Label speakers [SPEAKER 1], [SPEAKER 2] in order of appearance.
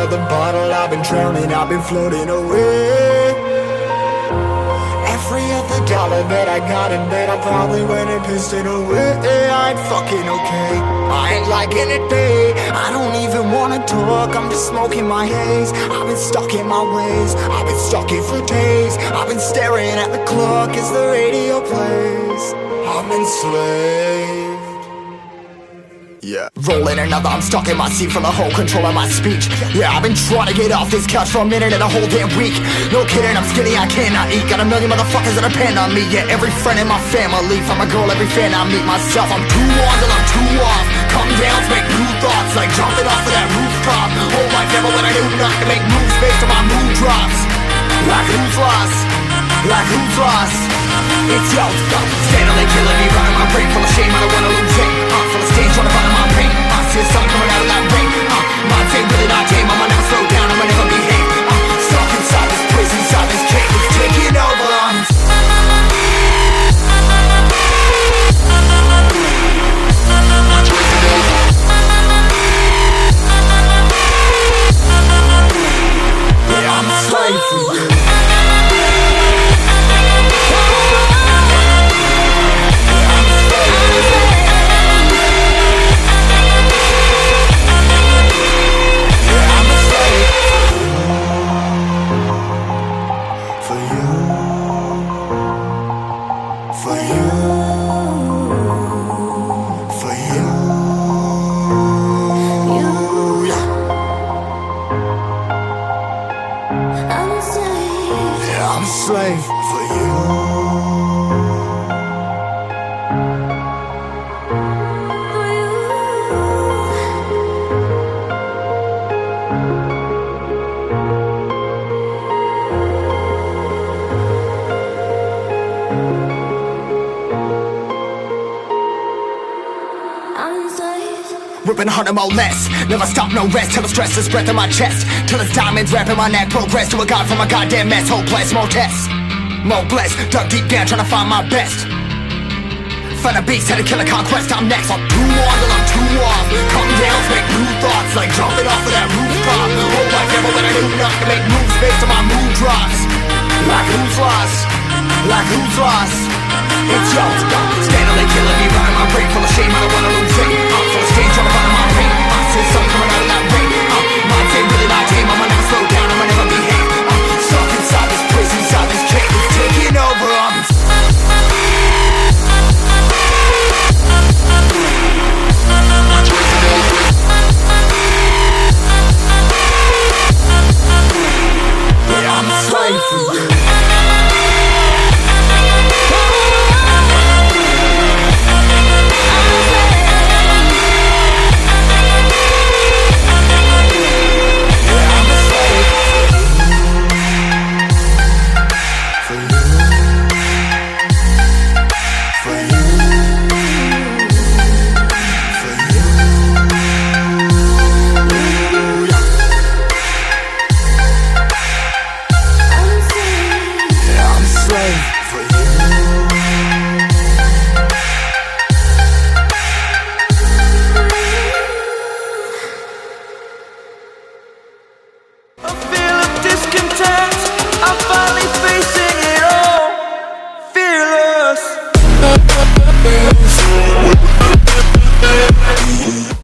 [SPEAKER 1] of the bottle, I've been drowning, I've been floating away. Every other dollar that I got in bed, I probably went and pissed it away. I ain't fucking okay, I ain't liking it, babe. I don't even wanna talk, I'm just smoking my haze. I've been stuck in my ways, I've been stuck here for days. I've been staring at the clock as the radio plays. I'm enslaved. Yeah. Rolling another, I'm stuck in my seat for the whole control of my speech. Yeah, I've been trying to get off this couch for a minute and a whole damn week. No kidding, I'm skinny, I cannot eat. Got a million motherfuckers that depend on me. Yeah, every friend in my family, from a girl, every fan I meet myself. I'm too on till I'm too off. Come down to make new thoughts, like jumping off of that rooftop. Hold my camera when I do not to make moves based on my mood drops. Like who's lost? Like who's lost? It's yo, steadily killing me, running my brain full of shame. I don't wanna lose it. Full of stage, trying to find my pain. I see the sun coming out of that rain. My day really not tame. I'ma never slow down, I'ma never behave. Stuck inside this prison, inside this cage. It's taking over. Yeah, I'm a slave for you. Slave for you. Ripping harder, more less. Never stop, no rest. Till the stress is breath in my chest. Till it's diamonds wrapping my neck. Progress to a god from a goddamn mess. Hopeless, more tests, more blessed. Dug deep down trying to find my best. Find a beast, had to kill a conquest. I'm next. I'm too on till I'm too off. Come down to make new thoughts, like jumping off of that rooftop. Hold my camera when I do not to make moves based on my mood drops. Like who's lost? Like who's lost? It's yo, steadily killing me, running my brain full of shame. I don't wanna lose